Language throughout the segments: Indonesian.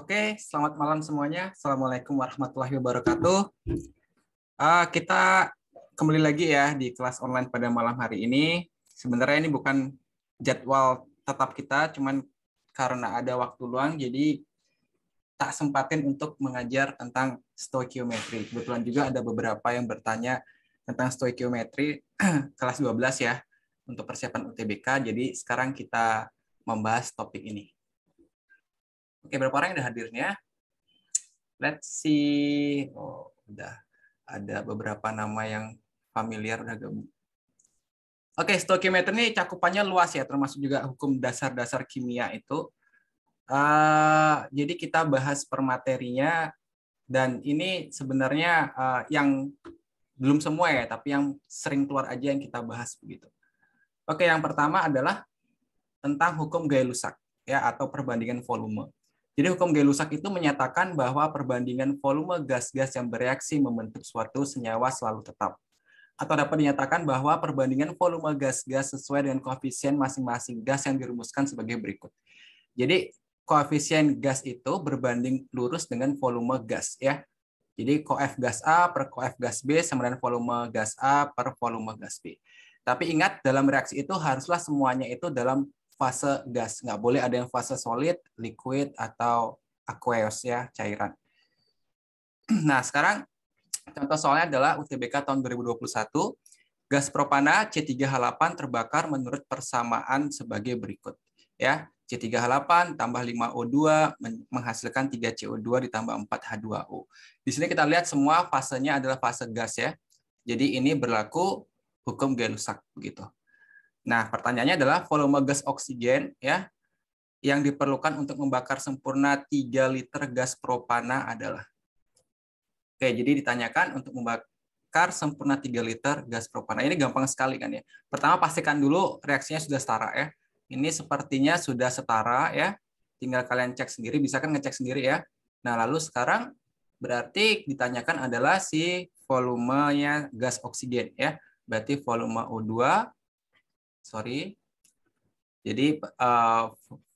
Oke, selamat malam semuanya. Assalamualaikum warahmatullahi wabarakatuh. Kita kembali lagi ya di kelas online pada malam hari ini. Sebenarnya ini bukan jadwal tetap kita, cuman karena ada waktu luang, jadi tak sempatin untuk mengajar tentang stoikiometri. Kebetulan juga ada beberapa yang bertanya tentang stoikiometri kelas 12 ya, untuk persiapan UTBK. Jadi sekarang kita membahas topik ini. Oke, berapa orang yang ada hadirnya? Let's see. Oh, udah ada beberapa nama yang familiar udah gabung. Oke, stoikiometri ini cakupannya luas ya, termasuk juga hukum dasar-dasar kimia itu. Jadi kita bahas per materinya, dan ini sebenarnya yang belum semua ya, tapi yang sering keluar aja yang kita bahas begitu. Oke, yang pertama adalah tentang hukum Gay-Lussac ya, atau perbandingan volume. Jadi hukum Gay-Lussac itu menyatakan bahwa perbandingan volume gas-gas yang bereaksi membentuk suatu senyawa selalu tetap. Atau dapat dinyatakan bahwa perbandingan volume gas-gas sesuai dengan koefisien masing-masing gas yang dirumuskan sebagai berikut. Jadi koefisien gas itu berbanding lurus dengan volume gas ya. Jadi koef gas A per koef gas B sama dengan volume gas A per volume gas B. Tapi ingat, dalam reaksi itu haruslah semuanya itu dalam fase gas. Nggak boleh ada yang fase solid, liquid, atau aqueous ya, cairan. Nah, sekarang contoh soalnya adalah UTBK tahun 2021. Gas propana C3H8 terbakar menurut persamaan sebagai berikut. Ya, C3H8 tambah 5O2 menghasilkan 3CO2 ditambah 4H2O. Di sini kita lihat semua fasenya adalah fase gas ya. Jadi ini berlaku hukum Gay-Lussac begitu. Nah, pertanyaannya adalah volume gas oksigen ya yang diperlukan untuk membakar sempurna 3 liter gas propana adalah. Oke, jadi ditanyakan untuk membakar sempurna 3 liter gas propana. Ini gampang sekali kan ya. Pertama pastikan dulu reaksinya sudah setara ya. Ini sepertinya sudah setara ya. Tinggal kalian cek sendiri, bisa kan ngecek sendiri ya. Nah, lalu sekarang berarti ditanyakan adalah si volumenya gas oksigen ya. Berarti volume O2, sorry. Jadi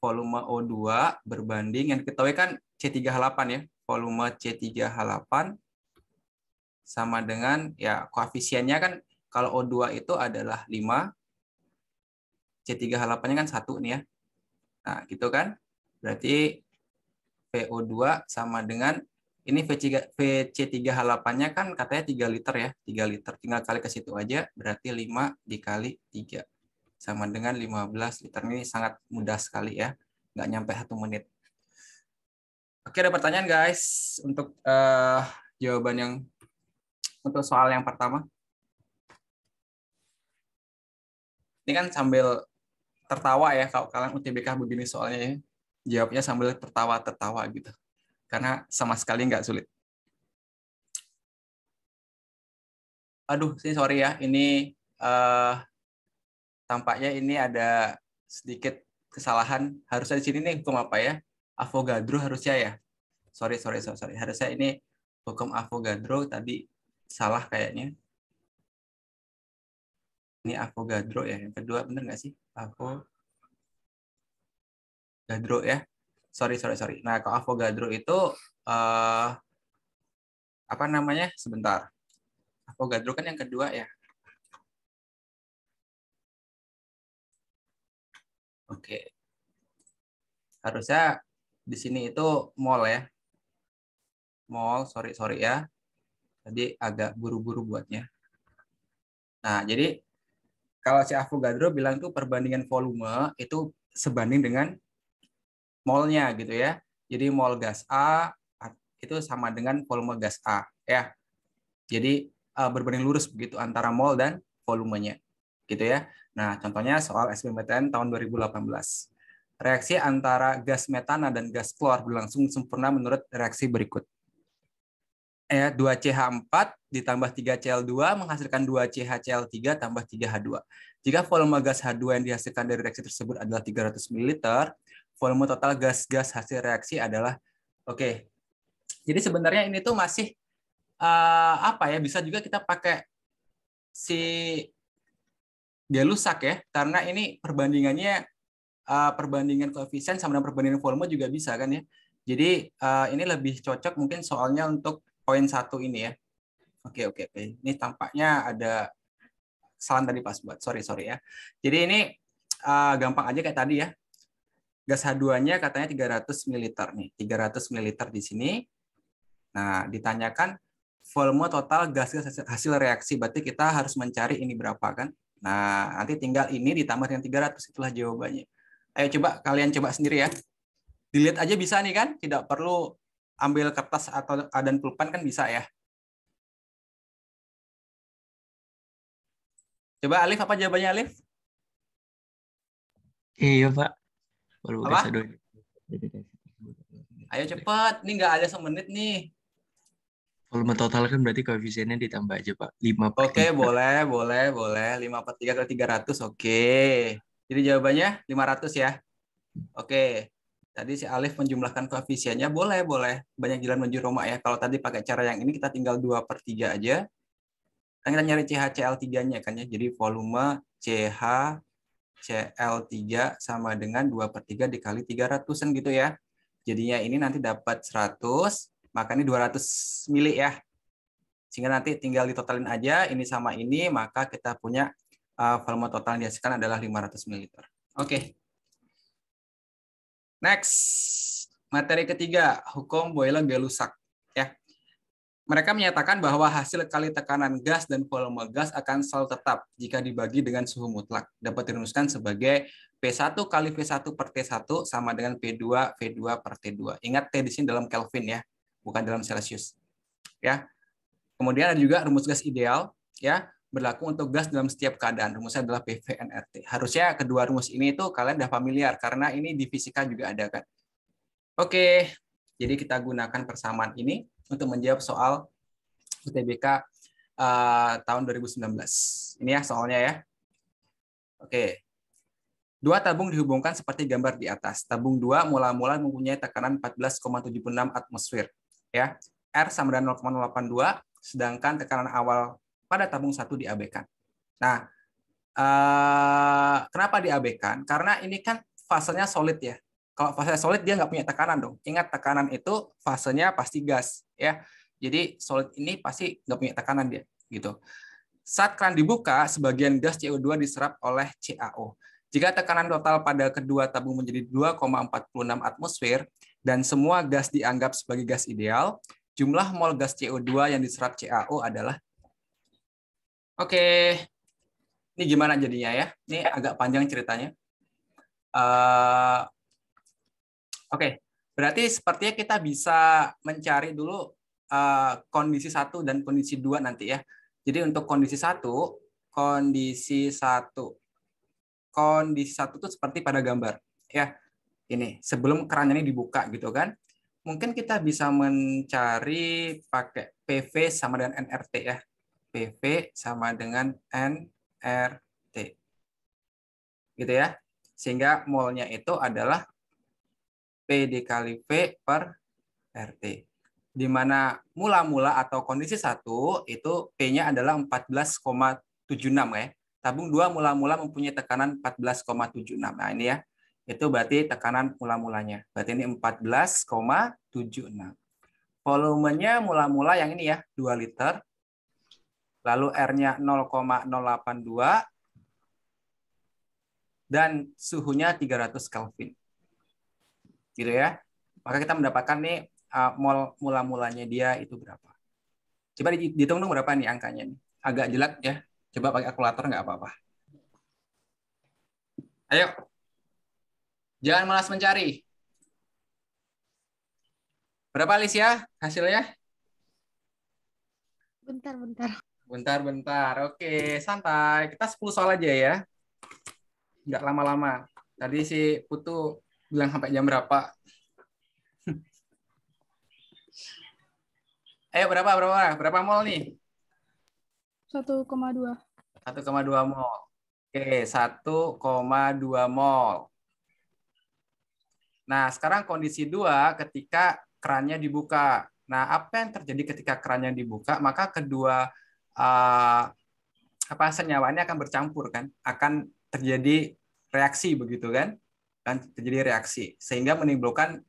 volume O2 berbanding yang diketahui kan C3H8 ya. Volume C3H8 sama dengan ya koefisiennya kan, kalau O2 itu adalah 5, C3H8-nya kan 1 nih ya. Nah, gitu kan. Berarti VO2 sama dengan ini VC3H8-nya kan katanya 3 liter ya, 3 liter. Tinggal kali ke situ aja, berarti 5 dikali 3 sama dengan 15 liter. Ini sangat mudah sekali ya. Nggak nyampe 1 menit. Oke, ada pertanyaan guys untuk jawaban yang untuk soal yang pertama. Ini kan sambil tertawa ya, kalau kalian UTBK begini soalnya ya. Jawabnya sambil tertawa-tertawa gitu. Karena sama sekali nggak sulit. Aduh, sih sorry ya, ini tampaknya ini ada sedikit kesalahan. Harusnya di sini nih hukum apa ya? Avogadro harusnya ya. Sorry. Harusnya ini hukum Avogadro, tadi salah kayaknya. Ini Avogadro ya. Yang kedua bener nggak sih? Avogadro ya. Sorry. Nah, kalau Avogadro itu apa namanya? Sebentar. Avogadro kan yang kedua ya. Oke. Harusnya di sini itu mol ya. Mol, sorry ya. Tadi agak buru-buru buatnya. Nah, jadi kalau si Avogadro bilang tuh perbandingan volume itu sebanding dengan molnya gitu ya. Jadi mol gas A itu sama dengan volume gas A ya. Jadi berbanding lurus begitu antara mol dan volumenya. Gitu ya. Nah, contohnya soal SBMPTN tahun 2018. Reaksi antara gas metana dan gas klor berlangsung sempurna menurut reaksi berikut. 2CH4 ditambah 3Cl2 menghasilkan 2CHCl3 tambah 3H2. Jika volume gas H2 yang dihasilkan dari reaksi tersebut adalah 300 ml, volume total gas-gas hasil reaksi adalah oke. Jadi sebenarnya ini tuh masih apa ya, bisa juga kita pakai si Gay-Lussac ya, karena ini perbandingannya perbandingan koefisien sama dengan perbandingan volume juga bisa kan ya. Jadi ini lebih cocok mungkin soalnya untuk poin 1 ini ya. Oke, oke, oke. Ini tampaknya ada kesalahan tadi pas buat. Sorry, sorry ya. Jadi ini gampang aja kayak tadi ya. Gas H2-nya katanya 300 ml nih. 300 ml di sini. Nah, ditanyakan volume total gas hasil reaksi. Berarti kita harus mencari ini berapa kan? Nah, nanti tinggal ini ditambah dengan 300, itulah jawabannya. Ayo coba kalian coba sendiri ya. Dilihat aja bisa nih kan? Tidak perlu ambil kertas atau dan pulpen kan bisa ya. Coba Alif, apa jawabannya Alif? Iya, Pak. Volume gas Apa? H2. Ayo cepat, ini nggak ada semenit nih. Volume total kan berarti koefisiennya ditambah aja, Pak. 5 per Oke, 3. boleh, boleh, boleh. 5/3 kali 300, oke. Jadi jawabannya 500 ya. Oke. Tadi si Alif menjumlahkan koefisiennya, boleh, boleh. Banyak jalan menuju Roma ya. Kalau tadi pakai cara yang ini, kita tinggal 2/3 aja. Kan kita nyari CHCl3-nya kan ya. Jadi volume CHCl3 sama dengan 2/3 dikali 300-an gitu ya. Jadinya ini nanti dapat 100, maka ini 200 mili ya. Sehingga nanti tinggal ditotalin aja ini sama ini, maka kita punya volume total yang dihasilkan adalah 500 ml. Oke. Next. Materi ketiga, hukum Boyle-Belusak ya. Mereka menyatakan bahwa hasil kali tekanan gas dan volume gas akan selalu tetap jika dibagi dengan suhu mutlak. Dapat dirumuskan sebagai P1 kali V1 per T1 sama dengan P2 V2 per T2. Ingat T di sini dalam Kelvin ya, bukan dalam Celsius. Ya. Kemudian ada juga rumus gas ideal ya, berlaku untuk gas dalam setiap keadaan. Rumusnya adalah PV-nRT. Harusnya kedua rumus ini itu kalian udah familiar karena ini di fisika juga ada kan. Oke, jadi kita gunakan persamaan ini untuk menjawab soal UTBK tahun 2019. Ini ya soalnya ya. Oke. Dua tabung dihubungkan seperti gambar di atas. Tabung 2 mula-mula mempunyai tekanan 14,76 atmosfer. Ya. R sama dengan 0,082, sedangkan tekanan awal pada tabung 1 diabaikan. Nah, kenapa diabaikan? Karena ini kan fasenya solid ya. Kalau fase solid dia nggak punya tekanan dong. Ingat tekanan itu fasenya pasti gas ya. Jadi solid ini pasti nggak punya tekanan dia gitu. Saat keran dibuka, sebagian gas CO2 diserap oleh CaO. Jika tekanan total pada kedua tabung menjadi 2,46 atmosfer dan semua gas dianggap sebagai gas ideal, jumlah mol gas CO2 yang diserap CaO adalah. Oke, ini gimana jadinya ya? Ini agak panjang ceritanya. Oke, berarti sepertinya kita bisa mencari dulu kondisi 1 dan kondisi 2 nanti ya. Jadi untuk kondisi 1 itu seperti pada gambar ya. Ini sebelum keran ini dibuka gitu kan. Mungkin kita bisa mencari pakai PV sama dengan nRT ya. PV sama dengan nRT. Gitu ya. Sehingga molnya itu adalah P dikali V per RT. Di mana mula-mula atau kondisi 1 itu P-nya adalah 14,76 ya. Tabung 2 mula-mula mempunyai tekanan 14,76. Nah, ini ya. Itu berarti tekanan mula-mulanya. Berarti ini 14,76. Volumenya mula-mula yang ini ya, 2 liter. Lalu R-nya 0,082 dan suhunya 300 Kelvin. Gitu ya. Maka kita mendapatkan nih mol mula-mulanya dia itu berapa. Coba dihitung dong berapa nih angkanya. Agak jelek ya. Coba pakai kalkulator nggak apa-apa. Ayo. Jangan malas mencari. Berapa Alicia hasilnya? Bentar. Bentar. Oke, santai. Kita 10 soal aja ya. Nggak lama-lama. Tadi si Putu bilang sampai jam berapa. Ayo berapa mol nih? 1,2. 1,2 mol. Oke, 1,2 mol. Nah, sekarang kondisi 2 ketika kerannya dibuka. Nah, apa yang terjadi ketika kerannya dibuka? Maka kedua senyawa ini akan bercampur kan? Akan terjadi reaksi begitu kan? Dan terjadi reaksi sehingga menimbulkan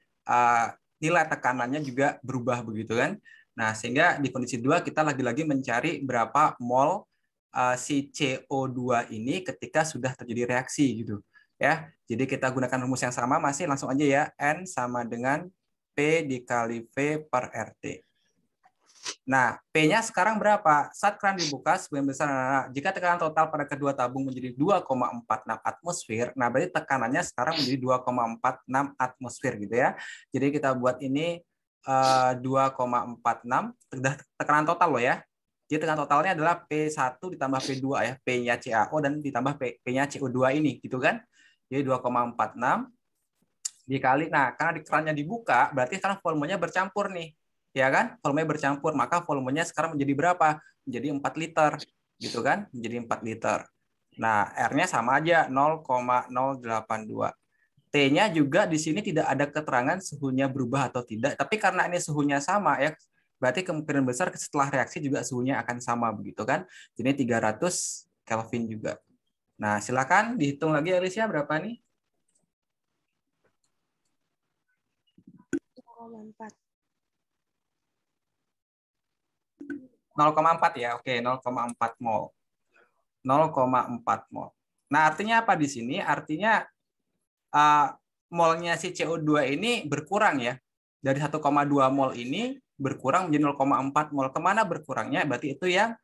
nilai tekanannya juga berubah begitu kan. Nah, sehingga di kondisi 2 kita lagi-lagi mencari berapa mol si CO2 ini ketika sudah terjadi reaksi gitu. Ya. Jadi kita gunakan rumus yang sama, masih langsung aja ya. N sama dengan P dikali V per RT. Nah, P-nya sekarang berapa? Saat keran dibuka, sebagian besar, jika tekanan total pada kedua tabung menjadi 2,46 atmosfer, nah berarti tekanannya sekarang menjadi 2,46 atmosfer gitu ya. Jadi kita buat ini 2,46, tekanan total loh ya. Jadi tekanan totalnya adalah P1 ditambah P2 ya, P-nya CaO dan ditambah P-nya CO2 ini gitu kan. Jadi 2,46 dikali, nah karena di kerannya dibuka, berarti sekarang volumenya bercampur nih. Ya kan? Volumenya bercampur, maka volumenya sekarang menjadi berapa? Menjadi 4 liter. Gitu kan? Menjadi 4 liter. Nah, R-nya sama aja 0,082. T-nya juga di sini tidak ada keterangan suhunya berubah atau tidak, tapi karena ini suhunya sama ya, berarti kemungkinan besar setelah reaksi juga suhunya akan sama begitu kan. Jadi 300 Kelvin juga. Nah, silakan dihitung lagi Alicia berapa nih? 0,4. 0,4 ya. Oke, 0,4 mol. 0,4 mol. Nah, artinya apa di sini? Artinya molnya si CO2 ini berkurang ya. Dari 1,2 mol ini berkurang menjadi 0,4 mol. Kemana berkurangnya? Berarti itu yang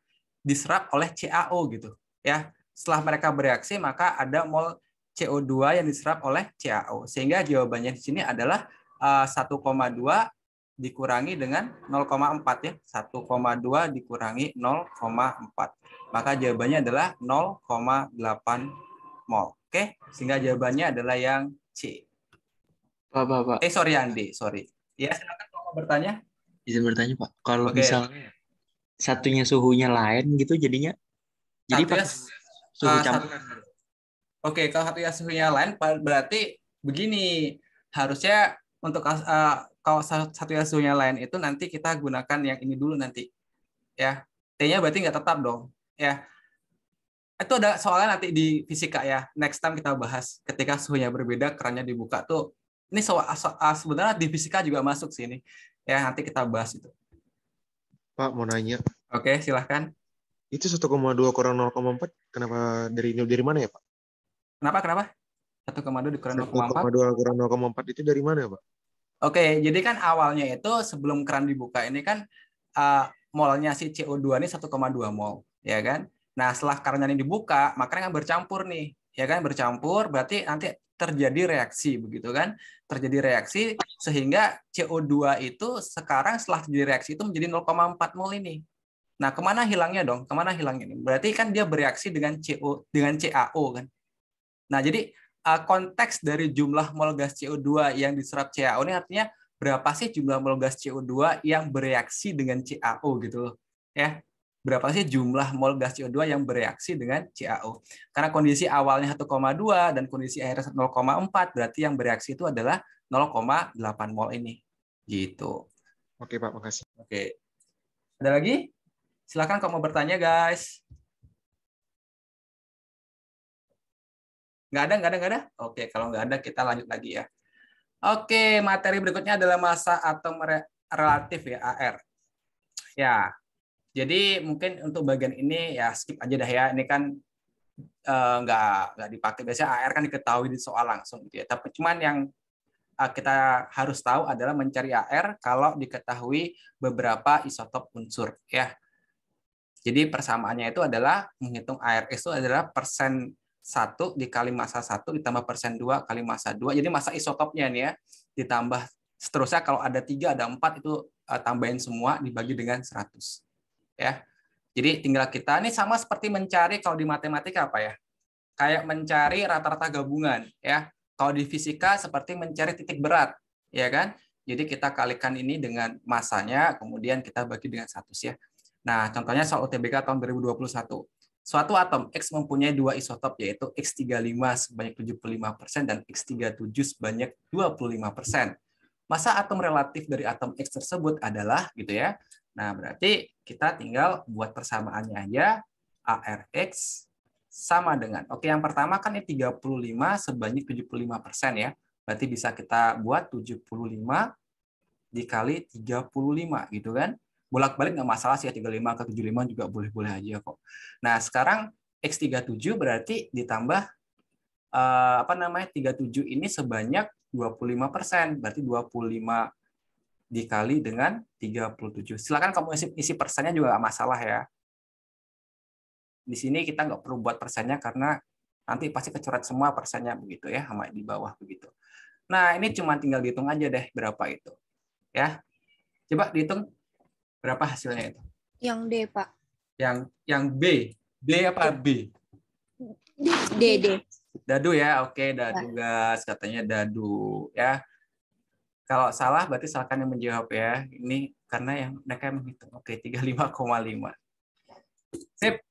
diserap oleh CaO gitu. Ya, setelah mereka bereaksi maka ada mol CO2 yang diserap oleh CaO. Sehingga jawabannya di sini adalah 1,2 dikurangi dengan 0,4 ya. 1,2 dikurangi 0,4. Maka jawabannya adalah 0,8 mol. Oke, sehingga jawabannya adalah yang C. Pak. Sorry Andi, sorry. Ya, silakan kalau mau bertanya. Izin bertanya, Pak. Kalau Oke. misalnya satunya suhunya lain gitu jadinya, jadi Satu ya, pakai suhu campuran. Oke, kalau satunya suhunya lain berarti begini, harusnya untuk kalau satunya suhunya lain itu nanti kita gunakan yang ini dulu nanti. Ya, T-nya berarti nggak tetap dong. Ya, itu ada soalnya nanti di fisika ya. Next time kita bahas ketika suhunya berbeda, kerannya dibuka tuh. Ini sebenarnya di fisika juga masuk sih ini. Ya, nanti kita bahas itu. Pak, mau nanya. Oke, silahkan. Itu 1,2 kurang 0,4, kenapa dari mana ya, Pak? Kenapa? 1,2 dikurang 0,4. 1,2 kurang 0,4 itu dari mana, Pak? Oke, jadi kan awalnya itu sebelum keran dibuka ini kan molnya si CO2 ini 1,2 mol, ya kan? Nah, setelah kerannya ini dibuka, maka kan bercampur nih, ya kan? Bercampur berarti nanti terjadi reaksi begitu kan? Terjadi reaksi sehingga CO2 itu sekarang setelah terjadi reaksi itu menjadi 0,4 mol ini. Nah, kemana hilangnya dong? Kemana hilangnya ini? Berarti kan dia bereaksi dengan CaO kan? Nah, jadi konteks dari jumlah mol gas CO2 yang diserap CaO ini artinya berapa sih jumlah mol gas CO2 yang bereaksi dengan CaO gitu loh. Ya. Berapa sih jumlah mol gas CO2 yang bereaksi dengan CaO? Karena kondisi awalnya 1,2 dan kondisi akhirnya 0,4, berarti yang bereaksi itu adalah 0,8 mol ini. Gitu. Oke, Pak, makasih. Oke. Ada lagi? Silakan kalau mau bertanya, guys. Nggak ada? Oke, kalau nggak ada kita lanjut lagi ya. Oke, materi berikutnya adalah massa atom relatif ya, AR. Ya, jadi mungkin untuk bagian ini ya skip aja dah ya. Ini kan nggak dipakai. Biasanya AR kan diketahui di soal langsung gitu ya. Tapi cuman yang kita harus tahu adalah mencari AR kalau diketahui beberapa isotop unsur ya. Jadi persamaannya itu adalah menghitung ARS itu adalah persen 1 dikali massa 1 ditambah persen 2 kali massa 2. Jadi massa isotopnya nih ya, ditambah seterusnya kalau ada 3, ada 4 itu tambahin semua dibagi dengan 100. Ya. Jadi tinggal kita ini sama seperti mencari kalau di matematika apa ya? Kayak mencari rata-rata gabungan ya. Kalau di fisika seperti mencari titik berat, ya kan? Jadi kita kalikan ini dengan massanya, kemudian kita bagi dengan 100 ya. Nah, contohnya soal UTBK tahun 2021. Suatu atom X mempunyai dua isotop yaitu X35 sebanyak 75% dan X37 sebanyak 25%. Massa atom relatif dari atom X tersebut adalah gitu ya. Nah, berarti kita tinggal buat persamaannya aja. ARX sama dengan. Oke, yang pertama kan ini 35 sebanyak 75% ya. Berarti bisa kita buat 75 dikali 35 gitu kan. Bolak-balik nggak masalah sih ya, 35 ke 75 juga boleh-boleh aja kok. Nah, sekarang X37 berarti ditambah 37 ini sebanyak 25%, berarti 25 dikali dengan 37. Silakan kamu isi persennya juga nggak masalah ya. Di sini kita nggak perlu buat persennya karena nanti pasti kecoret semua persennya begitu ya, sama di bawah begitu. Nah, ini cuma tinggal dihitung aja deh berapa itu. Ya. Coba dihitung berapa hasilnya itu. Yang D, Pak. Yang B. D apa B? D, D. Dadu ya. Oke, dadu gas, katanya dadu ya. Kalau salah berarti silakan yang menjawab ya. Ini karena yang mereka menghitung. Oke, 35,5. Sip.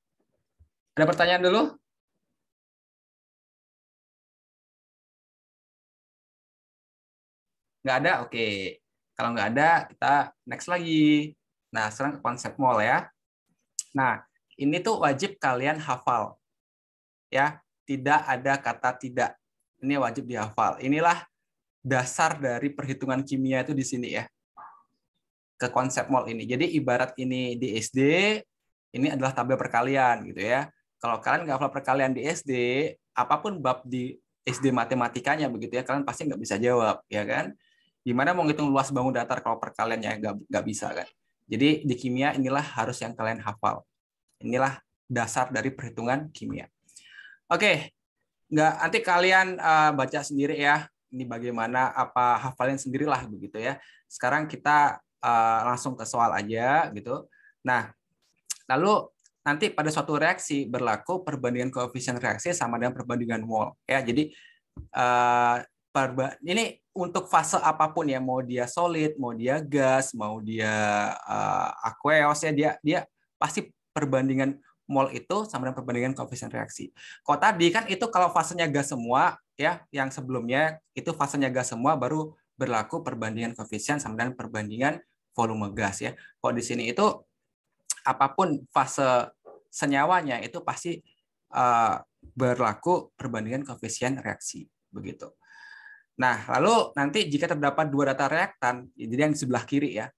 Ada pertanyaan dulu? Nggak ada? Oke. Kalau nggak ada, kita next lagi. Nah, sekarang ke konsep mol ya. Nah, ini tuh wajib kalian hafal. Ya, tidak ada kata tidak. Ini wajib dihafal. Inilah dasar dari perhitungan kimia itu di sini ya. Ke konsep mol ini. Jadi ibarat ini di SD, ini adalah tabel perkalian gitu ya. Kalau kalian nggak hafal perkalian di SD, apapun bab di SD matematikanya begitu ya, kalian pasti nggak bisa jawab, ya kan? Gimana mau ngitung luas bangun datar kalau perkaliannya nggak bisa kan? Jadi di kimia inilah harus yang kalian hafal. Inilah dasar dari perhitungan kimia. Oke, nanti kalian baca sendiri ya. Ini bagaimana, apa hafalin sendirilah begitu ya. Sekarang kita langsung ke soal aja gitu. Nah, lalu nanti pada suatu reaksi berlaku perbandingan koefisien reaksi sama dengan perbandingan mol ya. Jadi ini untuk fase apapun ya, mau dia solid, mau dia gas, mau dia aqueous ya, dia pasti perbandingan mol itu sama dengan perbandingan koefisien reaksi. Kalau tadi kan itu kalau fasenya gas semua ya, yang sebelumnya itu fasenya gas semua baru berlaku perbandingan koefisien sama dengan perbandingan volume gas ya. Kalau di sini itu apapun fase senyawanya itu pasti berlaku perbandingan koefisien reaksi begitu. Nah, lalu nanti jika terdapat dua data reaktan, jadi yang di sebelah kiri ya.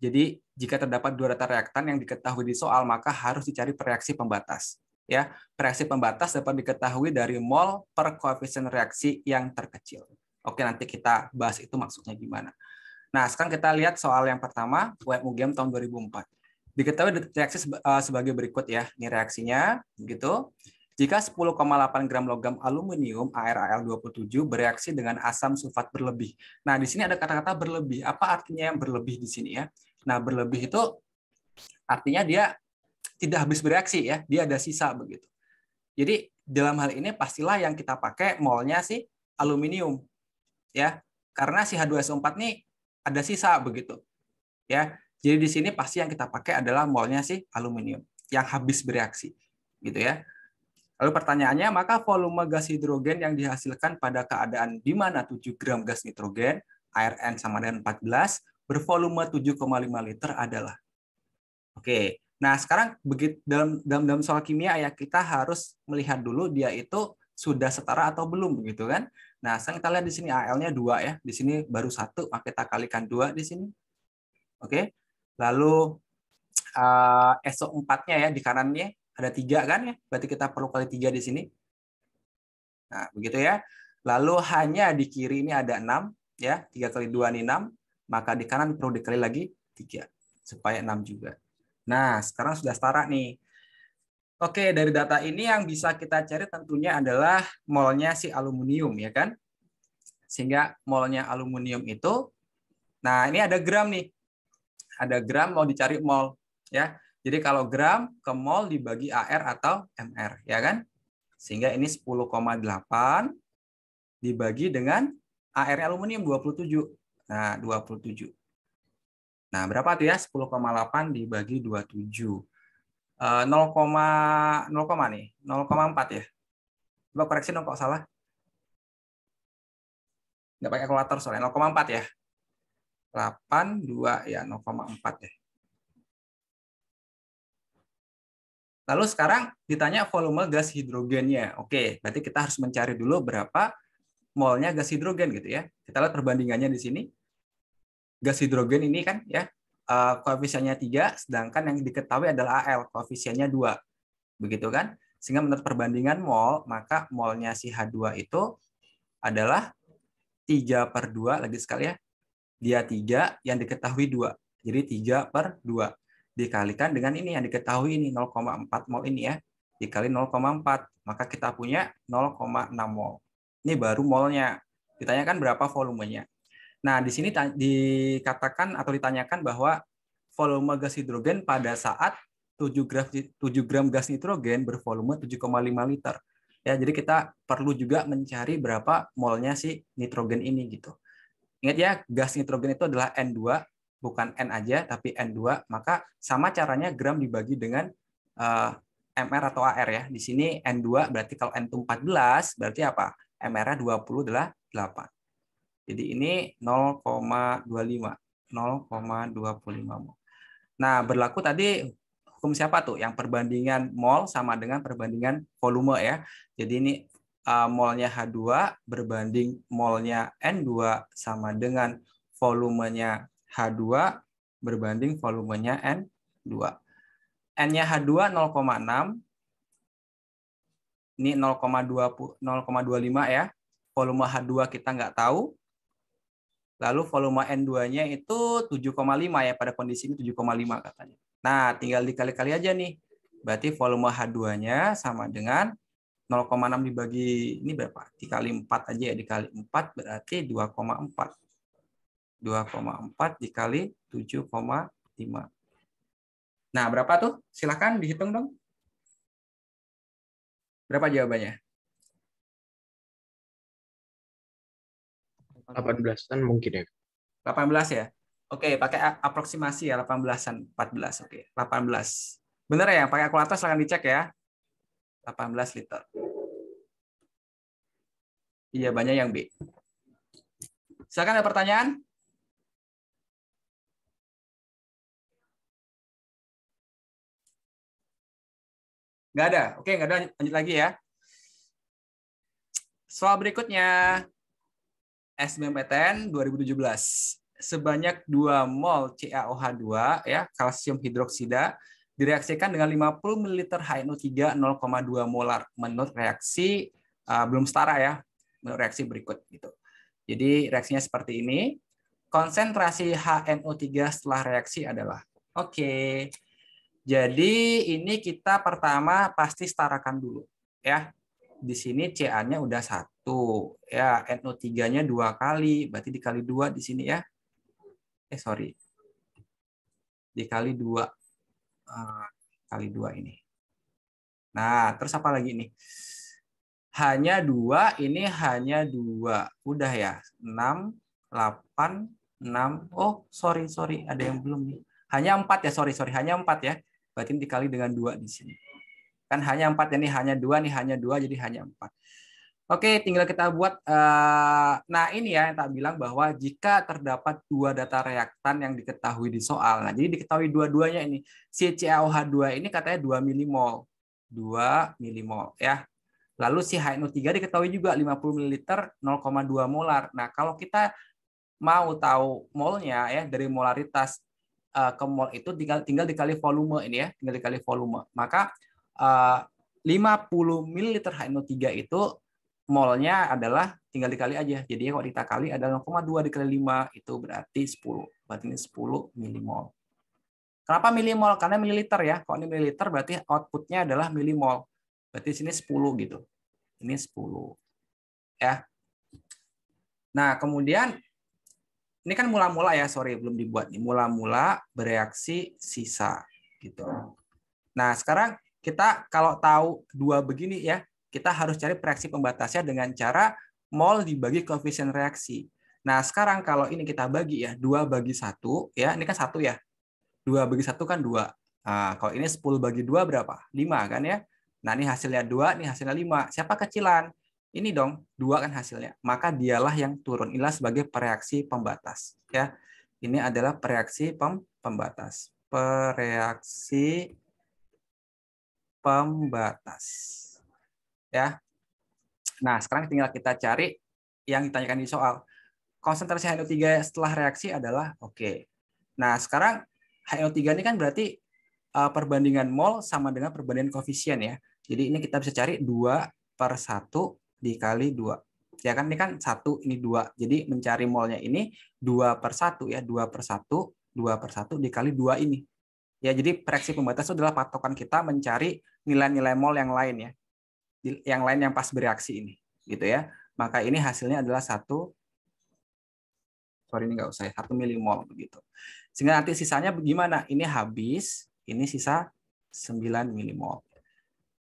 Jadi jika terdapat dua data reaktan yang diketahui di soal, maka harus dicari reaksi pembatas. Ya, reaksi pembatas dapat diketahui dari mol per koefisien reaksi yang terkecil. Oke, nanti kita bahas itu maksudnya gimana. Nah, sekarang kita lihat soal yang pertama, UGM tahun 2004. Diketahui reaksi sebagai berikut ya. Ini reaksinya, begitu. Jika 10,8 gram logam aluminium ArAl27 bereaksi dengan asam sulfat berlebih. Nah, di sini ada kata-kata berlebih. Apa artinya yang berlebih di sini ya? Nah, berlebih itu artinya dia tidak habis bereaksi ya, dia ada sisa begitu. Jadi dalam hal ini pastilah yang kita pakai molnya si aluminium ya. Karena si H2SO4 nih ada sisa begitu. Ya. Jadi di sini pasti yang kita pakai adalah molnya si aluminium yang habis bereaksi gitu ya. Lalu pertanyaannya, maka volume gas hidrogen yang dihasilkan pada keadaan di mana 7 gram gas nitrogen, ARN sama dengan 14, bervolume 7,5 liter adalah. Oke, nah sekarang begitu dalam soal kimia ya, kita harus melihat dulu dia itu sudah setara atau belum begitu kan. Nah, sekarang kita lihat di sini AL-nya 2 ya, di sini baru 1, maka kita kalikan 2 di sini. Oke, lalu SO4-nya ya di kanannya ada 3 kan ya, berarti kita perlu kali 3 di sini. Nah, begitu ya. Lalu hanya di kiri ini ada 6 ya, 3 kali 2 ini 6, maka di kanan perlu dikali lagi 3 supaya 6 juga. Nah, sekarang sudah setara nih. Oke, dari data ini yang bisa kita cari tentunya adalah molnya si aluminium ya kan. Sehingga molnya aluminium itu, nah ini ada gram nih. Ada gram mau dicari mol ya. Jadi kalau gram ke mol dibagi AR atau MR, ya kan? Sehingga ini 10,8 dibagi dengan AR aluminium 27. Nah, 27. Nah, berapa tuh ya? 10,8 dibagi 27. 0, nih. 0,4 ya. Coba koreksi dong kalau salah. Nggak pakai kalkulator soalnya. 0,4 ya. 8, 2, ya 0,4 ya. Lalu sekarang ditanya volume gas hidrogennya. Oke, berarti kita harus mencari dulu berapa molnya gas hidrogen gitu ya. Kita lihat perbandingannya di sini. gas hidrogen ini kan ya koefisiennya 3, sedangkan yang diketahui adalah Al, koefisiennya 2. Begitu kan? Sehingga menurut perbandingan mol, maka molnya si H2 itu adalah 3/2, lagi sekali ya. Dia 3, yang diketahui 2. Jadi 3/2. Dikalikan dengan ini yang diketahui ini 0,4 mol ini ya. Dikali 0,4, maka kita punya 0,6 mol. Ini baru molnya. Ditanyakan berapa volumenya. Nah, di sini dikatakan atau ditanyakan bahwa volume gas hidrogen pada saat 7 gram gas nitrogen bervolume 7,5 liter. Ya, jadi kita perlu juga mencari berapa molnya si nitrogen ini gitu. Ingat ya, gas nitrogen itu adalah N2, bukan N aja tapi N2, maka sama caranya gram dibagi dengan MR atau AR ya. Di sini N2 berarti kalau N itu 14 berarti apa? MR-nya 28. Jadi ini 0,25 mol. Nah, berlaku tadi hukum siapa tuh? Yang perbandingan mol sama dengan perbandingan volume ya. Jadi ini molnya H2 berbanding molnya N2 sama dengan volumenya H2 berbanding volumenya N2. N-nya H2 0,6. Ini 0,25 ya. Volume H2 kita nggak tahu. Lalu volume N2-nya itu 7,5 ya, pada kondisi ini 7,5 katanya. Nah, tinggal dikali-kali aja nih. Berarti volume H2-nya sama dengan 0,6 dibagi ini berapa? Dikali 4 aja ya, dikali 4 berarti 2,4. 2,4 dikali 7,5. Nah, berapa tuh? Silakan dihitung dong. Berapa jawabannya? 18-an mungkin ya. 18 ya? Oke, pakai aproksimasi ya, 18-an, 14. Oke, 18. Benar ya? Pakai kalkulator silahkan dicek ya. 18 liter. Iya, banyak yang B. Silakan, ada pertanyaan? Nggak ada? Oke, nggak ada, lanjut lagi ya. Soal berikutnya. SBMPTN 2017. Sebanyak 2 mol CaOH2 ya, kalsium hidroksida direaksikan dengan 50 ml HNO3 0,2 molar menurut reaksi belum setara ya, menurut reaksi berikut gitu. Jadi reaksinya seperti ini. Konsentrasi HNO3 setelah reaksi adalah oke. Jadi ini kita pertama pasti setarakan dulu ya. Di sini Ca-nya udah 1 ya, NO3-nya 2 kali, berarti dikali 2 di sini ya. Sorry. Dikali 2. Kali 2 ini. Nah, terus apa lagi nih? Hanya 2, ini hanya 2. Udah ya, 6, 8, 6. Oh, sorry, ada yang belum nih. Hanya 4 ya, sorry, hanya 4 ya. Berarti dikali dengan 2 di sini. Kan hanya 4, ini hanya 2, nih hanya 2, jadi hanya 4. Oke, tinggal kita buat. Nah, ini ya yang tak bilang bahwa jika terdapat 2 data reaktan yang diketahui di soal. Nah, jadi diketahui dua-duanya ini. Si CaOH2 ini katanya 2 milimol. 2 milimol ya. Lalu si HNO3 diketahui juga 50 ml 0,2 molar. Nah, kalau kita mau tahu molnya ya dari molaritas ke mol itu tinggal dikali volume ini ya, tinggal dikali volume. Maka 50 ml HNO3 itu molnya adalah tinggal dikali aja. Jadi kalau kita kali adalah 0,2 dikali 5 itu berarti 10. Berarti ini 10 milimol. Kenapa milimol? Karena mililiter ya. Kalau ini mililiter berarti outputnya adalah milimol. Berarti sini 10 gitu. Ini 10. Ya. Nah, kemudian ini kan mula-mula ya, sorry belum dibuat nih. Mula-mula bereaksi sisa gitu. Nah, sekarang kita kalau tahu 2 begini ya, kita harus cari reaksi pembatasnya dengan cara mol dibagi koefisien reaksi. Nah, sekarang kalau ini kita bagi ya, 2 bagi 1, ya, ini kan 1 ya. 2 bagi 1 kan 2. Nah, kalau ini 10 bagi 2 berapa? 5 kan ya. Nah, ini hasilnya 2, ini hasilnya 5. Siapa kecilan? Ini dong, 2 kan hasilnya. Maka dialah yang turun. Inilah sebagai pereaksi pembatas. Ya. Ini adalah pereaksi pembatas. Pereaksi pembatas. Ya. Nah, sekarang tinggal kita cari yang ditanyakan di soal. konsentrasi HNO3 setelah reaksi adalah oke. Nah, sekarang HNO3 ini kan berarti perbandingan mol sama dengan perbandingan koefisien ya. Jadi ini kita bisa cari 2/1 dikali 2. Ya kan, ini kan 1, ini 2. Jadi mencari molnya ini 2/1 ya, 2/1, 2/1 dikali 2 ini. Ya, jadi reaksi pembatas itu adalah patokan kita mencari nilai-nilai mol yang lain ya. Yang lain yang pas bereaksi ini, gitu ya. Maka ini hasilnya adalah 1 milimol begitu. Sehingga nanti sisanya bagaimana? Ini habis, ini sisa 9 milimol.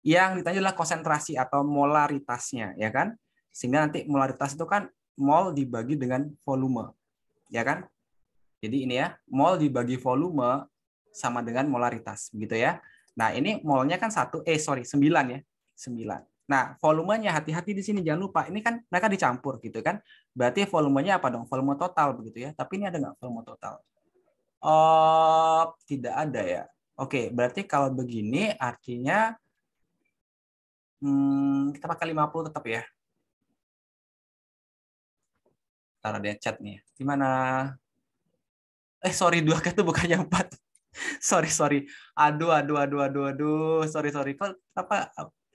Yang ditanya adalah konsentrasi atau molaritasnya, ya kan? Sehingga nanti molaritas itu kan mol dibagi dengan volume, ya kan? Jadi ini ya, mol dibagi volume sama dengan molaritas, begitu ya. Nah, ini molnya kan 9 ya, 9. Nah, volumenya hati-hati di sini, jangan lupa. Ini kan mereka dicampur gitu kan. Berarti volumenya apa dong? Volume total begitu ya. Tapi ini ada nggak volume total? Oh, tidak ada ya. Oke, berarti kalau begini artinya kita pakai 50 tetap ya. Taruh dia chat nih. Gimana? Sorry, 2 itu bukannya 4. Sorry. Aduh. Sorry. Kok apa?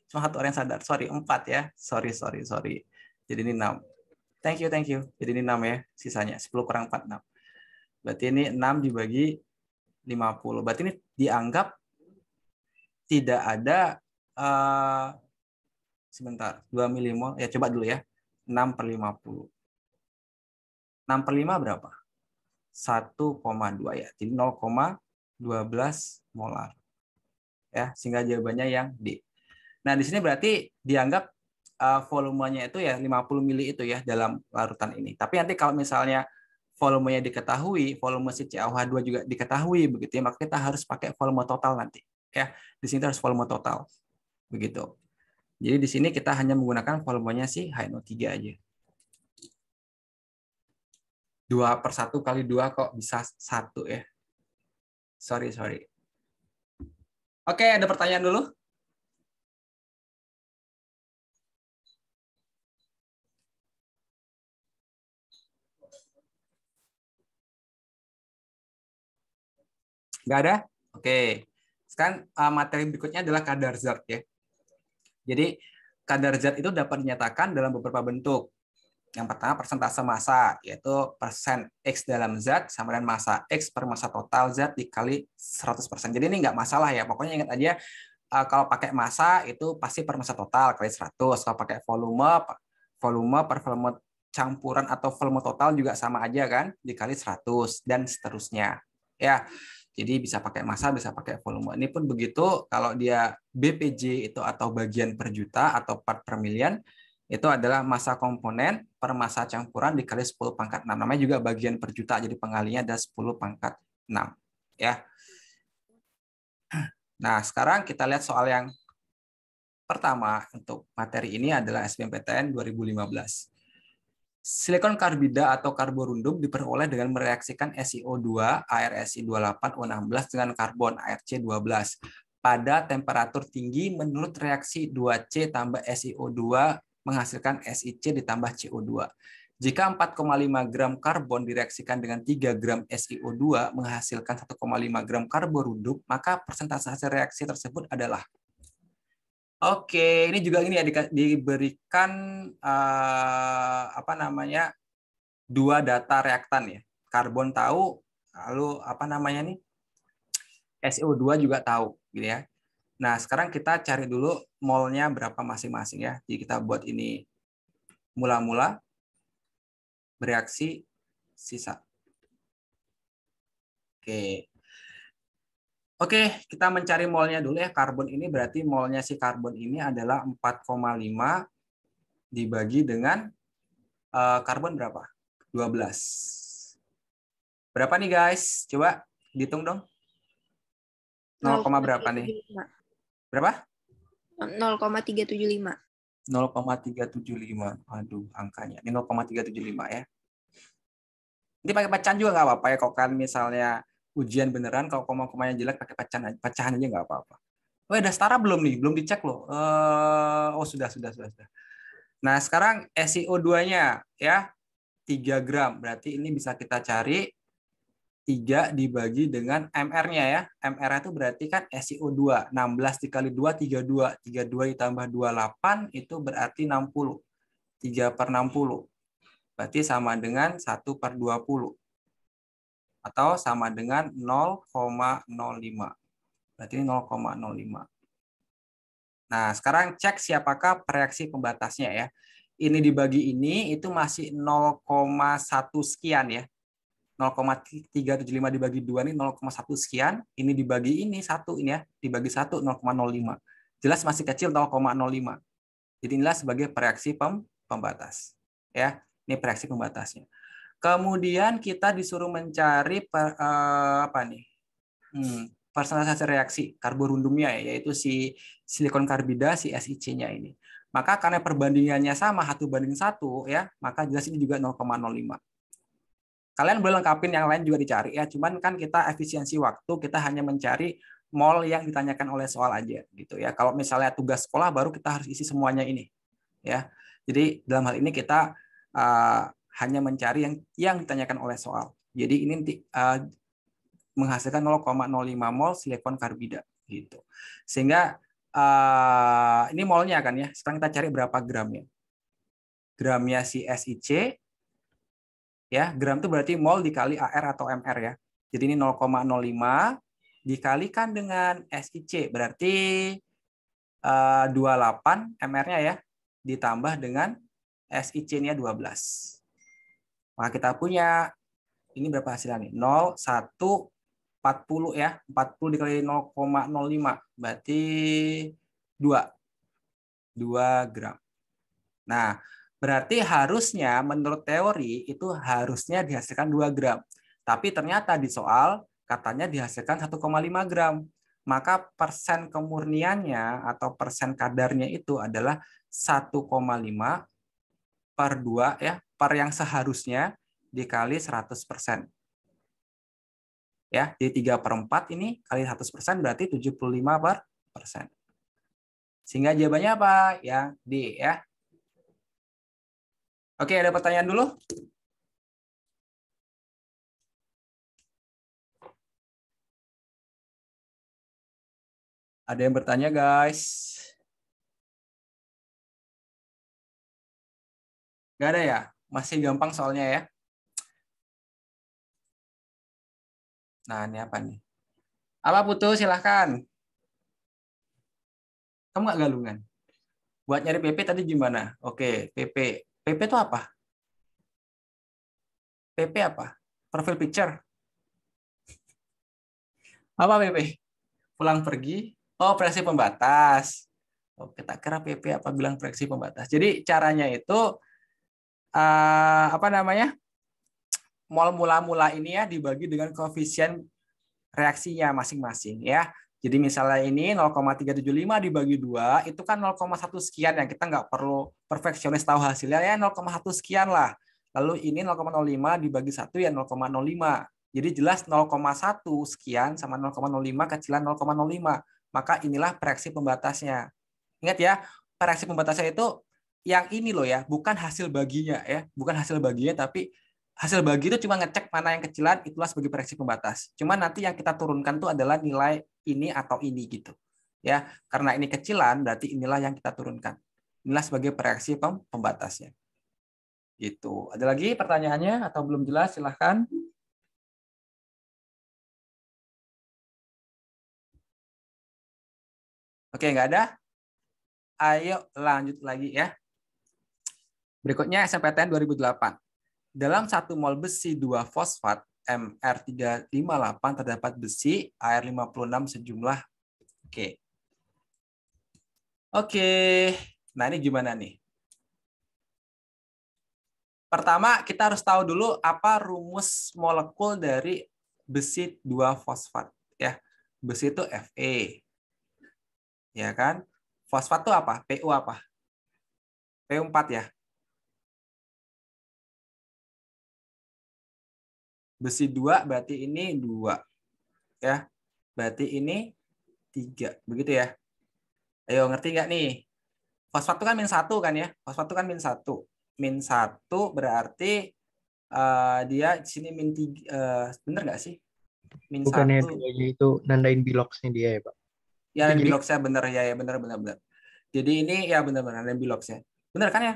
Cuma 1 orang yang sadar. Sorry, 4 ya. Sorry. Jadi ini 6. Thank you. Jadi ini 6 ya. Sisanya 10 kurang 4, 6. Berarti ini 6 dibagi 50. Berarti ini dianggap tidak ada sebentar, 2 milimol. Ya, coba dulu ya. 6/50. 6/5 berapa? 1,2 ya. Jadi 0,12 molar. Ya, sehingga jawabannya yang D. Nah, di sini berarti dianggap volumenya itu ya 50 mili itu ya dalam larutan ini. Tapi nanti kalau misalnya volumenya diketahui, volume si CaOH2 juga diketahui begitu ya, maka kita harus pakai volume total nanti. Ya, di sini harus volume total. Begitu. Jadi di sini kita hanya menggunakan volumenya si HNO3 aja. 2/1 kali 2 kok bisa 1 ya. Sorry. Oke, ada pertanyaan dulu? Nggak ada? Oke. Sekarang materi berikutnya adalah kadar zat ya. Jadi kadar zat itu dapat dinyatakan dalam beberapa bentuk. Yang pertama persentase massa, yaitu persen X dalam zat sama dengan massa X per massa total zat dikali 100%. Jadi ini nggak masalah ya. Pokoknya ingat aja kalau pakai massa itu pasti per massa total kali 100. Kalau pakai volume per volume campuran atau volume total juga sama aja kan, dikali 100 dan seterusnya. Ya. Jadi bisa pakai massa, bisa pakai volume. Ini pun begitu kalau dia BPJ itu atau bagian per juta atau part per million, itu adalah massa komponen per massa campuran dikali 10⁻⁶. Namanya juga bagian per juta, jadi pengalinya ada 10⁻⁶. Ya. Nah, sekarang kita lihat soal yang pertama untuk materi ini adalah SBMPTN 2015. Silikon karbida atau karborundum diperoleh dengan mereaksikan SiO2 ArSi28O16 dengan karbon ArC12 pada temperatur tinggi menurut reaksi 2C tambah SiO2 menghasilkan SiC ditambah CO2. Jika 4,5 gram karbon direaksikan dengan 3 gram SiO2 menghasilkan 1,5 gram karborundum, maka persentase hasil reaksi tersebut adalah. Oke, ini juga ini ya diberikan dua data reaktan ya. Karbon tahu, lalu SiO2 juga tahu gitu ya. Nah, sekarang kita cari dulu molnya berapa masing-masing ya. Jadi kita buat ini mula-mula bereaksi sisa. Oke, kita mencari molnya dulu ya. Karbon ini berarti molnya si karbon ini adalah 4,5 dibagi dengan karbon berapa? 12. Berapa nih guys? Coba dihitung dong. 0, berapa nih? Berapa? 0,375. 0,375. Aduh, angkanya. Ini 0,375 ya. Ini pakai pecahan juga nggak apa-apa ya. Kalau kan misalnya ujian beneran, kalau koma-komanya jelek pakai pecahan aja nggak apa-apa. Oh, udah setara belum nih? Belum dicek loh. Oh, sudah. Nah, sekarang SiO2-nya ya. 3 gram. Berarti ini bisa kita cari 3 dibagi dengan MR-nya ya. MR itu berarti kan SiO2. 16 dikali 2, 32. 32 ditambah 28 itu berarti 60. 3/60. Berarti sama dengan 1/20. Atau sama dengan 0,05. Berarti ini 0,05. Nah, sekarang cek siapakah reaksi pembatasnya ya. Ini dibagi ini itu masih 0,1 sekian ya. 0,375 dibagi 2 ini 0,1 sekian. Ini dibagi ini 1 ini ya. Dibagi 1 0,05. Jelas masih kecil 0,05. Jadi inilah sebagai reaksi pembatas. Ya, ini reaksi pembatasnya. Kemudian kita disuruh mencari apa nih? Persentase reaksi karborundumnya ya, yaitu si silikon karbida, si SiC-nya ini. Maka karena perbandingannya sama 1:1 ya, maka jelas ini juga 0,05. Kalian boleh lengkapin yang lain juga dicari ya, cuman kan kita efisiensi waktu, kita hanya mencari mol yang ditanyakan oleh soal aja gitu ya. Kalau misalnya tugas sekolah baru kita harus isi semuanya ini ya. Jadi dalam hal ini kita hanya mencari yang ditanyakan oleh soal. Jadi ini menghasilkan 0,05 mol silikon karbida gitu. Sehingga ini molnya kan ya. Sekarang kita cari berapa gramnya. Gramnya si SiC ya, gram itu berarti mol dikali AR atau MR ya. Jadi ini 0,05 dikalikan dengan SiC berarti 28 MR-nya ya, ditambah dengan SiC-nya 12. Maka kita punya ini berapa hasilnya nih? 0, 1, 40 ya. 40 dikali 0,05 berarti 2 gram. Nah, berarti harusnya menurut teori itu harusnya dihasilkan 2 gram. Tapi ternyata di soal katanya dihasilkan 1,5 gram. Maka persen kemurniannya atau persen kadarnya itu adalah 1,5 per 2 ya, per yang seharusnya dikali 100%. Ya, jadi 3/4 ini kali 100% berarti 75%. Sehingga jawabannya apa? Yang D ya. Oke, ada pertanyaan dulu? Ada yang bertanya, guys? Nggak ada ya? Masih gampang soalnya ya. Nah, ini apa nih? Apa Putu? Silahkan. Kamu nggak galungan? Buat nyari PP tadi gimana? Oke, PP. PP itu apa? PP apa? Profile picture. Apa PP? Pulang pergi? Oh, proyeksi pembatas. Oke, tak kira PP apa bilang proyeksi pembatas. Jadi caranya itu apa namanya? Mol mula-mula ini ya dibagi dengan koefisien reaksinya masing-masing ya. Jadi misalnya ini 0,375 dibagi 2 itu kan 0,1 sekian ya. Kita nggak perlu perfeksionis tahu hasilnya ya 0,1 sekian lah. Lalu ini 0,05 dibagi 1 ya 0,05. Jadi jelas 0,1 sekian sama 0,05 kecilan 0,05. Maka inilah reaksi pembatasnya. Ingat ya, reaksi pembatasnya itu yang ini loh ya, bukan hasil baginya ya, bukan hasil baginya tapi hasil bagi itu cuma ngecek mana yang kecilan, itulah sebagai reaksi pembatas. Cuma nanti yang kita turunkan itu adalah nilai ini atau ini gitu. Ya, karena ini kecilan berarti inilah yang kita turunkan. Inilah sebagai reaksi pembatasnya. Gitu. Ada lagi pertanyaannya atau belum jelas? Silahkan. Oke, nggak ada? Ayo lanjut lagi ya. Berikutnya SNMPTN 2008. Dalam 1 mol besi 2 fosfat Mr358 terdapat besi Ar56 sejumlah. Oke. Nah, ini gimana nih? Pertama, kita harus tahu dulu apa rumus molekul dari besi 2 fosfat ya. Besi itu Fe. Ya kan? Fosfat itu apa? Pu apa? Pu4 ya. Besi 2 berarti ini 2. Ya. Berarti ini 3. Begitu ya. Ayo, ngerti nggak nih? Fosfat itu kan -1 kan ya. Fosfat itu kan -1. -1 berarti Dia di sini min 3, bener nggak sih? Min Bukannya 1. duanya itu nandain biloxnya dia ya, Pak? Ya, Itu dan jadi biloxnya bener ya, ya bener bener bener. Jadi ini ya benar-benar dan biloxnya. Bener kan ya?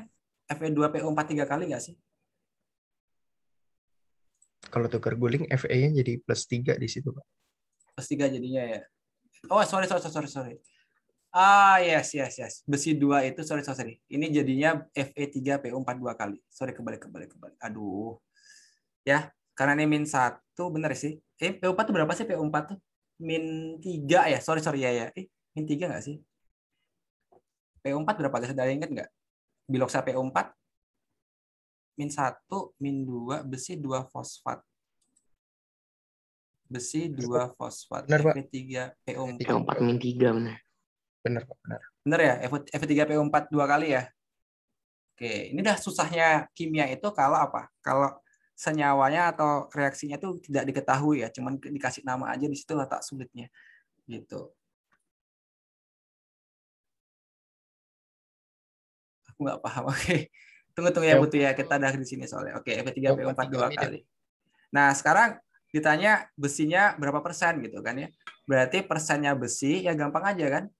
Fe2PO4 3 kali nggak sih? kalau tukar guling Fe-nya jadi +3 di situ, Pak. Plus 3 jadinya ya. Oh, sorry. Yes, yes, yes. Besi 2 itu, sorry. Ini jadinya Fe3PO4 2 kali. Sorry, kebalik. Aduh. Ya, karena ini min 1, bener sih. PO4 itu berapa sih PO4 tuh? Min 3 ya? Sorry, ya. Min 3 nggak sih? PO4 berapa? Ada ingat nggak? Biloxa PO4 min 1, min 2, besi 2 fosfat. Besi 2 fosfat. Benar, Pak. Fe3PO4. P4 min 3 benar. Benar, Pak, benar. Bener ya? Fe3PO4 2 kali ya? Oke, ini dah susahnya kimia itu kalau apa? Kalau senyawanya atau reaksinya itu tidak diketahui ya, cuman dikasih nama aja, di situ letak sulitnya. Gitu. Aku nggak paham. Oke. Tunggu ya butuh ya, kita udah di sini soalnya. Oke, Fe3PO4 2 kali. Nah, sekarang ditanya besinya berapa persen gitu kan ya. Berarti persennya besi ya gampang aja kan.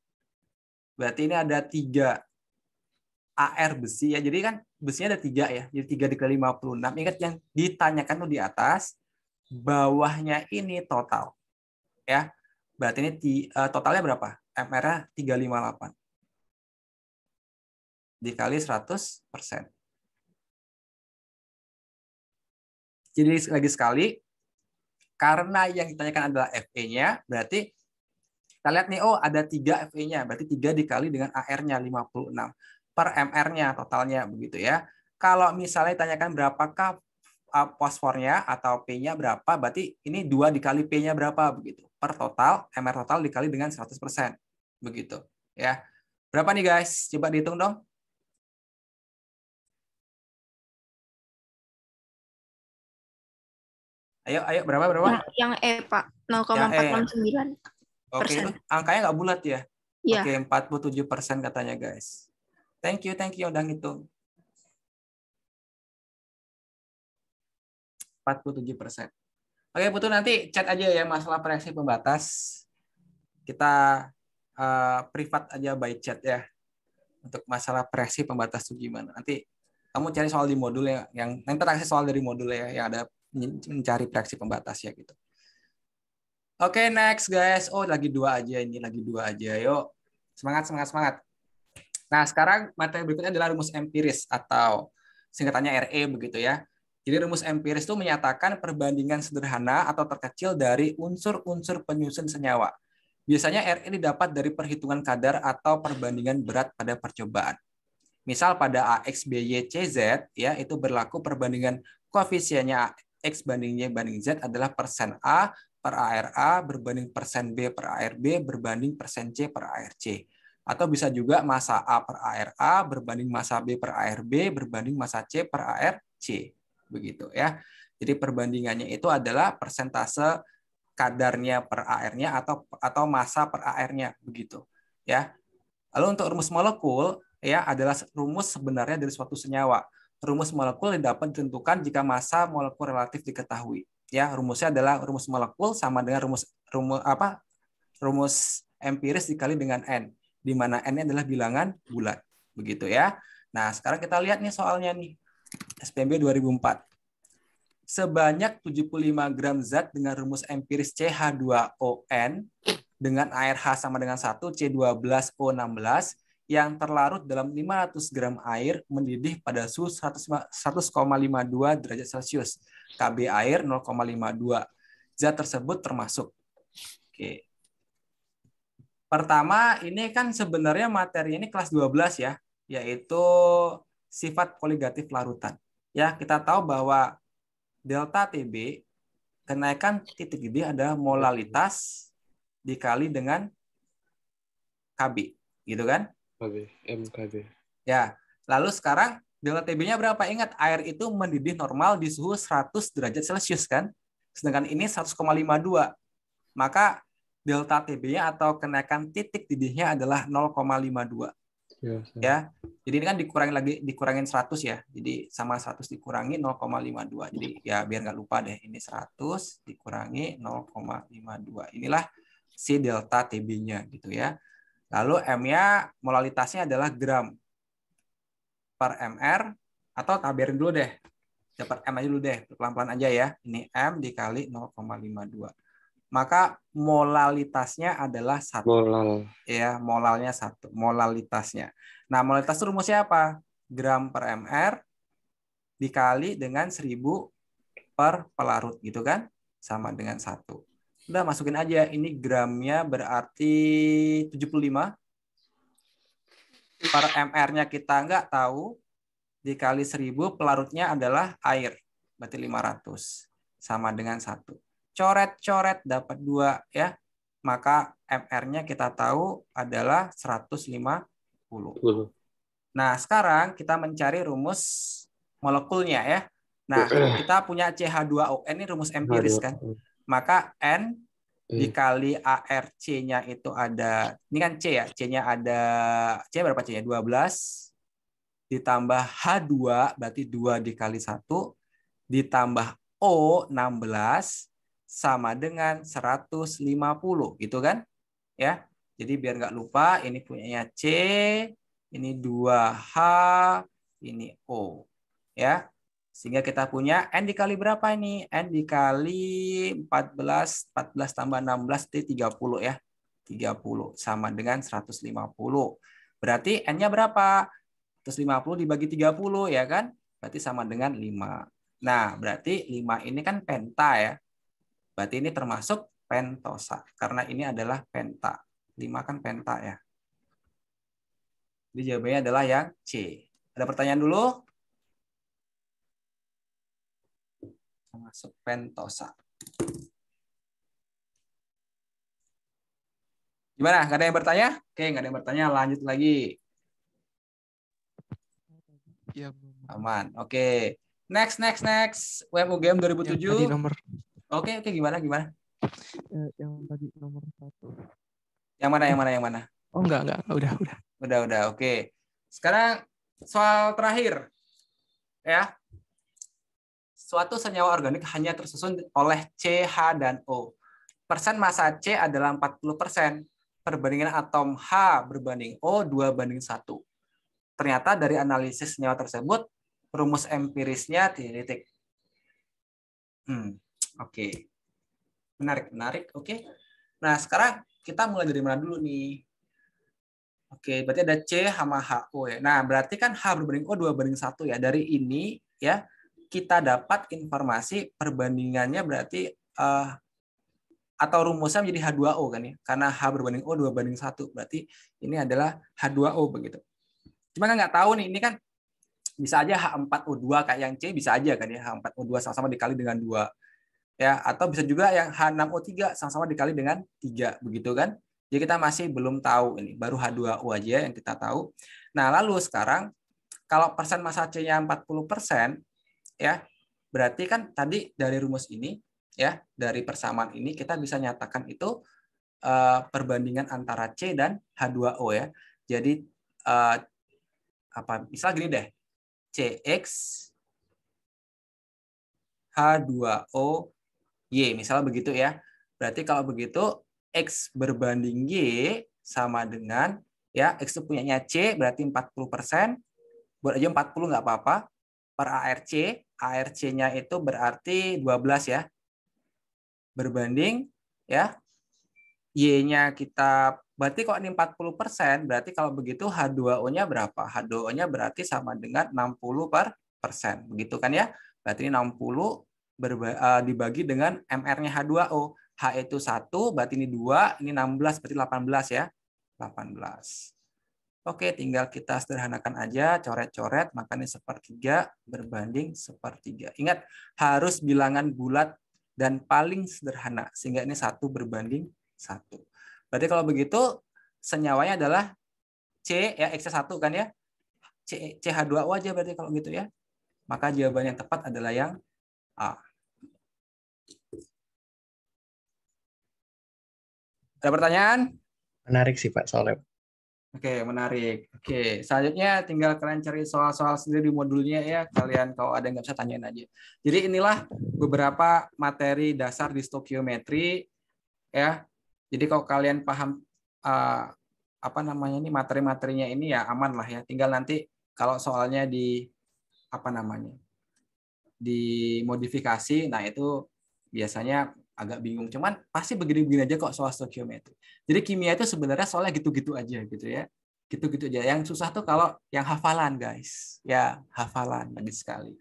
Berarti ini ada 3 AR besi ya. Jadi kan besinya ada 3 ya. Jadi 3 dikali 56. Ingat yang ditanyakan tuh di atas, bawahnya ini total. Ya. Berarti ini totalnya berapa? MR-nya 358. Dikali 100%. Jadi lagi sekali, karena yang ditanyakan adalah Fe-nya, berarti kita lihat nih, oh ada 3 Fe-nya, berarti 3 dikali dengan AR-nya 56 per MR-nya totalnya begitu ya. Kalau misalnya ditanyakan berapakah fosfornya atau P-nya berapa, berarti ini 2 dikali P-nya berapa begitu. Per total, MR total dikali dengan 100%. Begitu ya. Berapa nih guys? Coba dihitung dong. Ayo berapa? Yang E, Pak. 0,469. Oke, angkanya nggak bulat ya? Iya. Oke, 47% katanya guys. Thank you udah ngitung. 47%. Oke, butuh nanti chat aja ya masalah reaksi pembatas. Kita privat aja by chat ya. Untuk masalah reaksi pembatas itu gimana. Nanti kamu cari soal di modul yang nanti reaksi soal dari modul ya yang ada mencari reaksi pembatas ya gitu. Oke, next guys. Oh, lagi 2 aja ini, Yuk. Semangat. Nah, sekarang materi berikutnya adalah rumus empiris atau singkatannya RE begitu ya. Jadi rumus empiris itu menyatakan perbandingan sederhana atau terkecil dari unsur-unsur penyusun senyawa. Biasanya RE didapat dari perhitungan kadar atau perbandingan berat pada percobaan. Misal pada AX, BY, CZ ya, itu berlaku perbandingan koefisiennya X banding Y banding Z adalah persen A per ARA berbanding persen B per ARB berbanding persen C per ARC. Atau bisa juga massa A per ARA berbanding massa B per ARB berbanding massa C per ARC. Begitu ya. Jadi perbandingannya itu adalah persentase kadarnya per AR-nya atau massa per AR-nya begitu ya. Lalu untuk rumus molekul ya adalah rumus sebenarnya dari suatu senyawa. Rumus molekul dapat ditentukan jika massa molekul relatif diketahui. Ya, rumusnya adalah rumus molekul sama dengan rumus empiris dikali dengan N, di mana N-nya adalah bilangan bulat. Begitu ya. Nah, sekarang kita lihat nih soalnya nih. SPMB 2004. Sebanyak 75 gram zat dengan rumus empiris CH2ON dengan ARH sama dengan 1, C12O16 yang terlarut dalam 500 gram air mendidih pada suhu 100,52 derajat Celcius. KB air 0,52. Zat tersebut termasuk. Oke. Pertama, ini kan sebenarnya materi ini kelas 12 ya, yaitu sifat koligatif larutan. Ya, kita tahu bahwa delta TB, kenaikan titik didih adalah molalitas dikali dengan KB, gitu kan? MKB. Ya, lalu sekarang delta TB-nya berapa? Ingat, air itu mendidih normal di suhu 100 derajat Celcius kan? Sedangkan ini 100,52. Maka delta TB-nya atau kenaikan titik didihnya adalah 0,52. Ya. Jadi ini kan dikurangin 100 ya. Jadi sama 100 dikurangi 0,52. Jadi ya biar nggak lupa deh, ini 100 dikurangi 0,52. Inilah si delta TB-nya gitu ya. Lalu M-nya molalitasnya adalah gram per mr, atau taberin dulu deh. Dapat M aja dulu deh, pelan-pelan aja ya. Ini M dikali 0,52. Maka molalitasnya adalah 1. Molal. Ya, molalnya 1, molalitasnya. Nah, molalitas itu rumusnya apa? Gram per mr dikali dengan 1000 per pelarut gitu kan? Sama dengan 1. Udah masukin aja, ini gramnya berarti 75. Per mr-nya kita nggak tahu, dikali 1000, pelarutnya adalah air. Berarti 500. Sama dengan 1. Coret-coret dapat 2 ya. Maka MR-nya kita tahu adalah 150. Nah, sekarang kita mencari rumus molekulnya ya. Nah, kita punya CH2O. Ini rumus empiris kan. Maka N dikali ARC-nya itu ada, ini kan C ya. C-nya ada, C berapa C-nya? 12. Ditambah H2, berarti 2 dikali 1. Ditambah O, 16. Sama dengan 150 gitu kan ya. Jadi biar nggak lupa, ini punyanya C, ini 2H, ini O ya. Sehingga kita punya N dikali berapa ini? N dikali 14, 14 tambah 16 itu 30 ya. 30 sama dengan 150. Berarti N-nya berapa? 150 dibagi 30 ya kan? Berarti sama dengan 5. Nah, berarti 5 ini kan penta ya. Berarti ini termasuk pentosa. Karena ini adalah penta. 5 kan penta ya. Jadi jawabannya adalah yang C. Ada pertanyaan dulu? Termasuk pentosa. Gimana? Nggak ada yang bertanya? Oke, nggak ada yang bertanya. Lanjut lagi. Ya, Aman. Oke. Next. UMUGM 2007. yang tadi nomor Oke, gimana? yang tadi nomor 1. Yang mana? Oh enggak, udah. Udah. Oke. Sekarang soal terakhir. Ya. Suatu senyawa organik hanya tersusun oleh C, H, dan O. Persen massa C adalah 40%. Perbandingan atom H berbanding O 2:1. Ternyata dari analisis senyawa tersebut, rumus empirisnya titik. Oke. Menarik. Oke. Nah, sekarang kita mulai dari mana dulu nih? Oke, berarti ada C sama HO ya. Nah, berarti kan H berbanding O 2:1 ya. Dari ini ya, kita dapat informasi perbandingannya berarti atau rumusnya menjadi H2O kan ya. Karena H berbanding O 2:1. Berarti ini adalah H2O begitu. Cuma kan nggak tahu nih, ini kan bisa aja H4O2 kayak yang C, bisa aja kan ya. H4O2 sama-sama dikali dengan 2. Ya, atau bisa juga yang H6O3 sama-sama dikali dengan 3 begitu kan. Jadi kita masih belum tahu ini, baru H2O aja yang kita tahu. Nah, lalu sekarang kalau persen massa C-nya 40% ya, berarti kan tadi dari rumus ini ya, dari persamaan ini kita bisa nyatakan itu perbandingan antara C dan H2O ya. Jadi misal gini deh. CX H2O Y, misalnya begitu ya. Berarti kalau begitu X berbanding Y sama dengan ya, X itu punyanya C berarti 40%. Buat aja 40 nggak apa-apa. Per ARC, ARC-nya itu berarti 12 ya. Berbanding ya, Y-nya kita berarti kalau ini 40%, berarti kalau begitu H2O-nya berapa? H2O-nya berarti sama dengan 60%. Begitu kan ya? Berarti ini 60 dibagi dengan MR-nya H2O. H itu 1, berarti ini 2, ini 16, berarti 18 ya. 18. Oke, tinggal kita sederhanakan aja, coret-coret, maka ini 1/3 berbanding 1/3. Ingat, harus bilangan bulat dan paling sederhana, sehingga ini 1 berbanding 1. Berarti kalau begitu, senyawanya adalah C, ya X1 kan ya. CH2O aja berarti kalau gitu ya. Maka jawaban yang tepat adalah yang A. Ada pertanyaan? Menarik sih Pak soalnya. Oke, menarik. Oke, selanjutnya tinggal kalian cari soal-soal sendiri di modulnya ya. Kalian kalau ada nggak bisa tanyain aja. Jadi inilah beberapa materi dasar di stokiometri ya. Jadi kalau kalian paham apa namanya ini materi-materinya ini ya aman lah ya. Tinggal nanti kalau soalnya di apa namanya dimodifikasi, nah itu biasanya agak bingung. Cuman pasti begini-begini aja kok soal stokiometri. Jadi kimia itu sebenarnya soalnya gitu-gitu aja gitu ya. Gitu-gitu aja. Yang susah tuh kalau yang hafalan, guys. Ya, hafalan lagi sekali.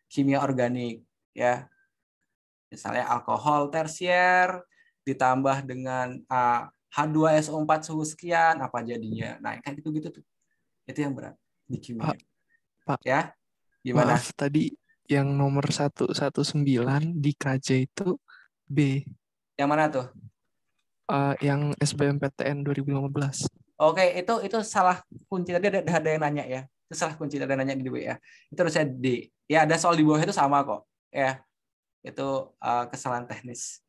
Kimia organik ya. Misalnya alkohol tersier ditambah dengan H2SO4 suhu sekian apa jadinya. Nah, kayak gitu-gitu tuh. Itu yang berat di kimia. Pak, Ya. Gimana? maaf tadi yang nomor 119 di KJ itu B. Yang mana tuh? Yang SBMPTN 2015. Oke, itu salah kunci tadi ada yang nanya ya. Itu salah kunci ada yang nanya di WA. Itu harusnya D. Ya, ada soal di bawah itu sama kok. Ya. Itu kesalahan teknis.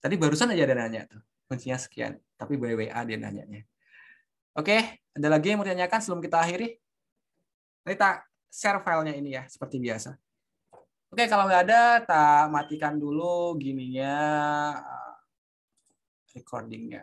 Tadi barusan aja ada nanya tuh. Kuncinya sekian, tapi by WA dia nanyanya. Oke, ada lagi yang mau ditanyakan sebelum kita akhiri? Nanti tak share filenya ini ya, seperti biasa. Oke, kalau nggak ada, tak matikan dulu gininya recordingnya.